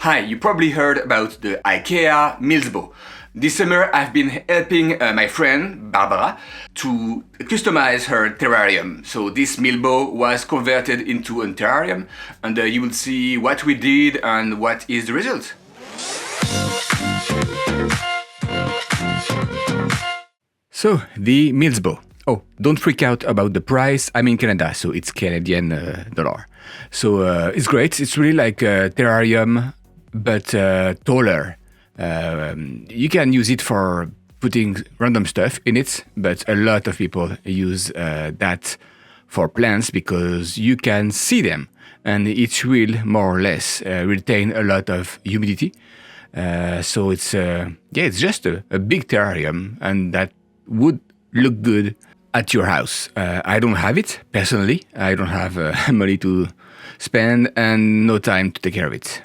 Hi, you probably heard about the IKEA Milsbo. This summer I've been helping my friend Barbara to customize her terrarium. So this Milsbo was converted into a terrarium and you will see what we did and what is the result. So the Milsbo. Oh, don't freak out about the price. I'm in Canada, so it's Canadian dollar. So it's great. It's really like a terrarium, but taller. You can use it for putting random stuff in it, but a lot of people use that for plants because you can see them, and it will more or less retain a lot of humidity. So it's just a big terrarium, and that would look good at your house. I don't have it personally. I don't have money to spend and no time to take care of it.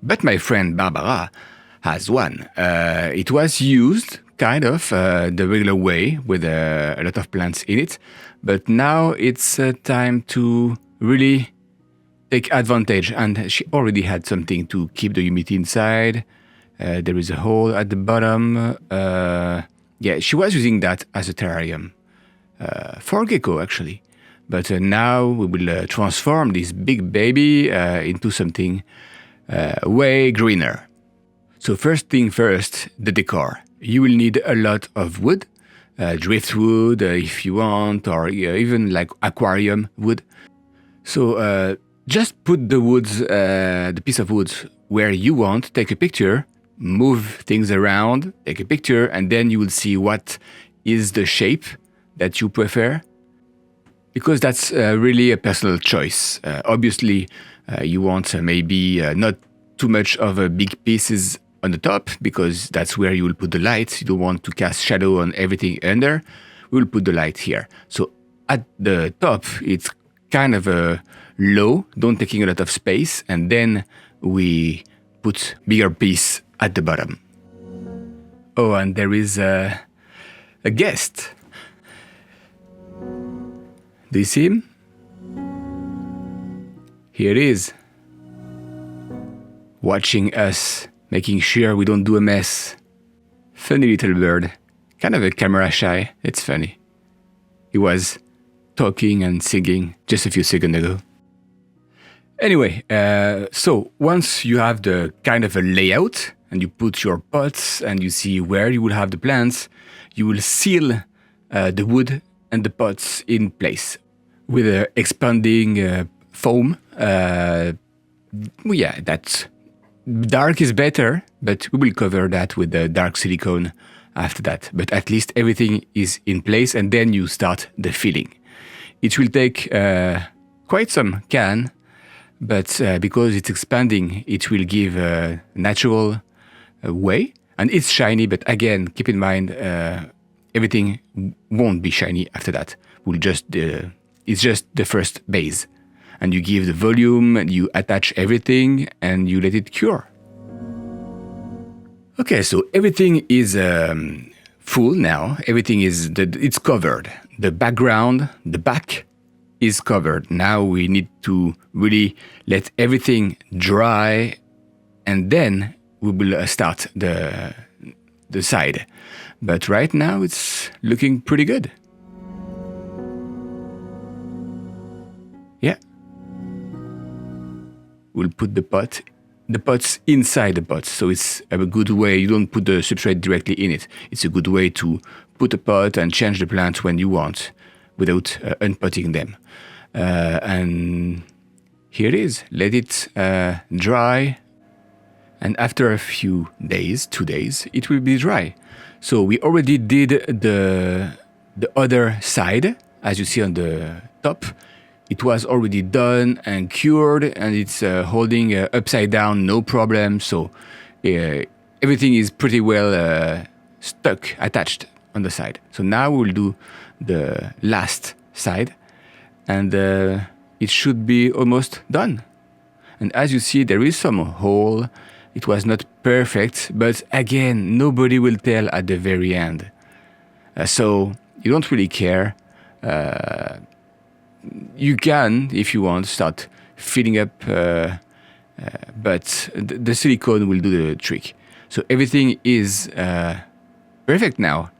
But my friend Barbara has one. It was used kind of the regular way with a lot of plants in it, but now it's time to really take advantage, and she already had something to keep the humidity inside. There is a hole at the bottom. She was using that as a terrarium for gecko actually. But now we will transform this big baby into something way greener. So first thing first, the decor. You will need a lot of wood, driftwood if you want, or even like aquarium wood. So just put the woods, the piece of wood where you want, take a picture, move things around, take a picture, and then you will see what is the shape that you prefer. Because that's really a personal choice. Obviously, you want maybe not too much of a big pieces on the top, because that's where you will put the light. You don't want to cast shadow on everything under. We'll put the light here. So at the top, it's kind of a low, don't taking a lot of space, and then we put bigger piece at the bottom. Oh, and there is a guest. Do you see him? Here it is. Watching us, making sure we don't do a mess. Funny little bird. Kind of a camera shy. It's funny. He was talking and singing just a few seconds ago. Anyway, so once you have the kind of a layout and you put your pots and you see where you will have the plants, you will seal the wood and the pots in place with an expanding foam. That's dark is better, but we will cover that with the dark silicone after that. But at least everything is in place, and then you start the filling. It will take quite some can, but because it's expanding, it will give a natural way, and it's shiny. But again, keep in mind, everything won't be shiny after that. It's just the first base, and you give the volume, and you attach everything, and you let it cure. Okay, so everything is full now. Everything it's covered. The background, the back is covered. Now we need to really let everything dry, and then we will start the side. But right now it's looking pretty good. Yeah. We'll put the pots inside the pots. So it's a good way. You don't put the substrate directly in it. It's a good way to put a pot and change the plant when you want without unpotting them. And here it is. Let it dry. And after a few days, 2 days, it will be dry. So we already did the other side, as you see on the top. It was already done and cured, and it's holding upside down, no problem. So everything is pretty well stuck, attached on the side. So now we'll do the last side, and it should be almost done. And as you see, there is some hole. It was not perfect, but again, nobody will tell at the very end. So you don't really care. You can, if you want, start filling up but the silicone will do the trick. So everything is perfect now.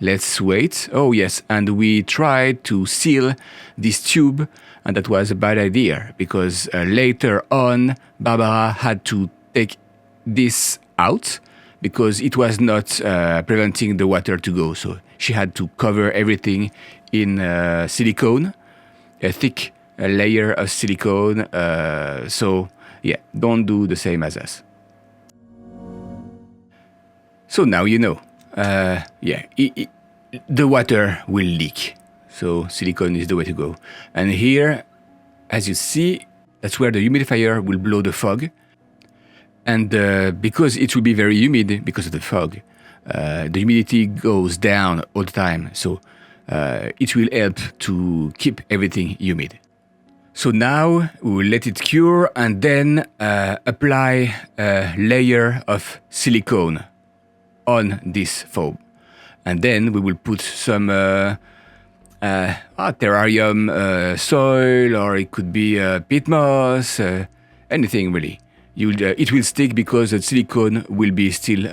Let's wait. Oh yes, and we tried to seal this tube, and that was a bad idea because later on Barbara had to take this out because it was not preventing the water to go. So she had to cover everything in silicone, a thick layer of silicone. So yeah, don't do the same as us. So now you know. The water will leak. So silicone is the way to go. And here, as you see, that's where the humidifier will blow the fog. And because it will be very humid because of the fog, the humidity goes down all the time. So it will help to keep everything humid. So now we will let it cure and then apply a layer of silicone on this foam. And then we will put some terrarium soil, or it could be peat moss, anything really. It will stick because the silicone will be still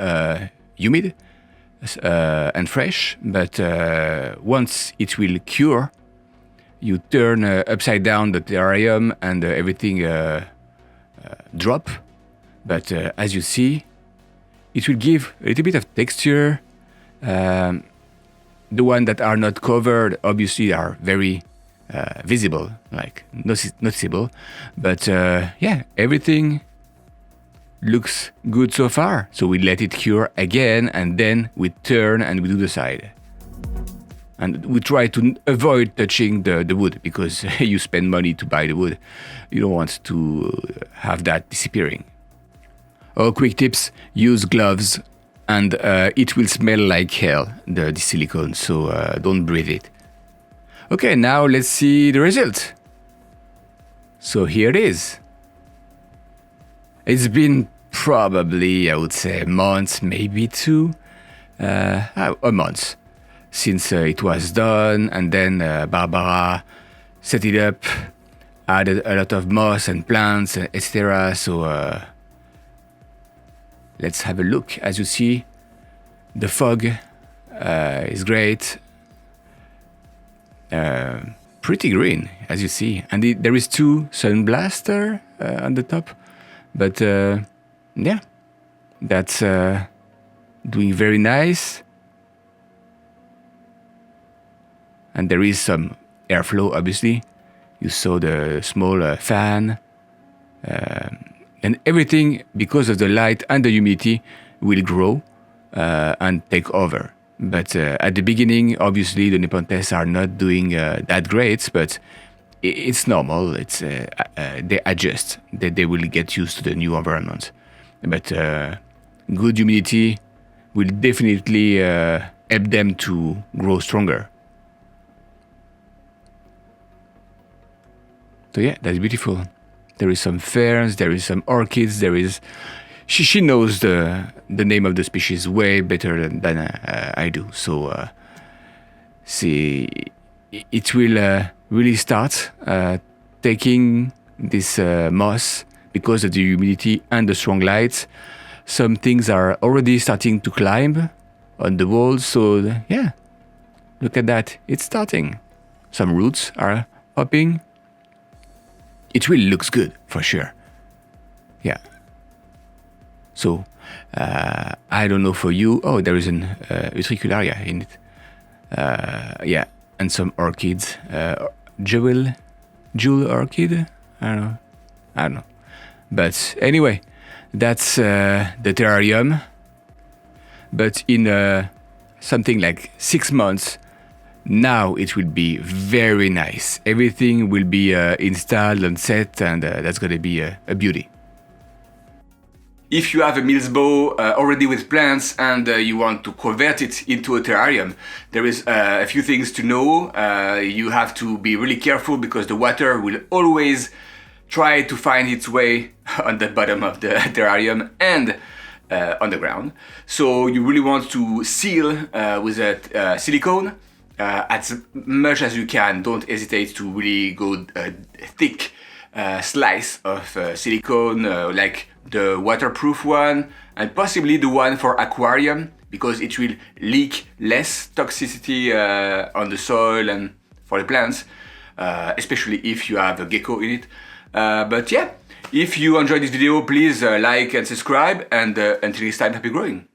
humid and fresh. But once it will cure, you turn upside down the terrarium and everything drop. But as you see, it will give a little bit of texture. The ones that are not covered obviously are very visible, like noticeable. But yeah, everything looks good so far. So we let it cure again, and then we turn and we do the side. And we try to avoid touching the wood because you spend money to buy the wood. You don't want to have that disappearing. Oh, quick tips: use gloves, and it will smell like hell, the silicone, so don't breathe it. Okay, now let's see the result. So here it is. It's been probably, I would say, a month, maybe two, a month since it was done, and then Barbara set it up, added a lot of moss and plants, etc. So let's have a look. As you see, the fog is great, pretty green, as you see, and there is two sun blaster on the top, but yeah, that's doing very nice. And there is some airflow, obviously. You saw the small fan. And everything, because of the light and the humidity, will grow and take over. But at the beginning, obviously, the Nepenthes are not doing that great, but it's normal. It's they adjust. They will get used to the new environment. But good humidity will definitely help them to grow stronger. So yeah, that's beautiful. There is some ferns, there is some orchids, there is... She knows the name of the species way better than I do. So see, it will really start taking this moss because of the humidity and the strong light. Some things are already starting to climb on the walls. So yeah, look at that. It's starting. Some roots are popping. It really looks good, for sure. Yeah. So, I don't know for you. Oh, there is an utricularia in it. Yeah, and some orchids. Jewel orchid? I don't know. But anyway, that's the terrarium. But in something like 6 months, now it will be very nice. Everything will be installed and set, and that's going to be a beauty. If you have a Milsbo already with plants and you want to convert it into a terrarium, there is a few things to know. You have to be really careful because the water will always try to find its way on the bottom of the terrarium and on the ground. So you really want to seal with a silicone as much as you can. Don't hesitate to really go thick slice of silicone, like the waterproof one, and possibly the one for aquarium, because it will leak less toxicity on the soil and for the plants, especially if you have a gecko in it. But yeah, if you enjoyed this video, please like and subscribe, and until next time, happy growing!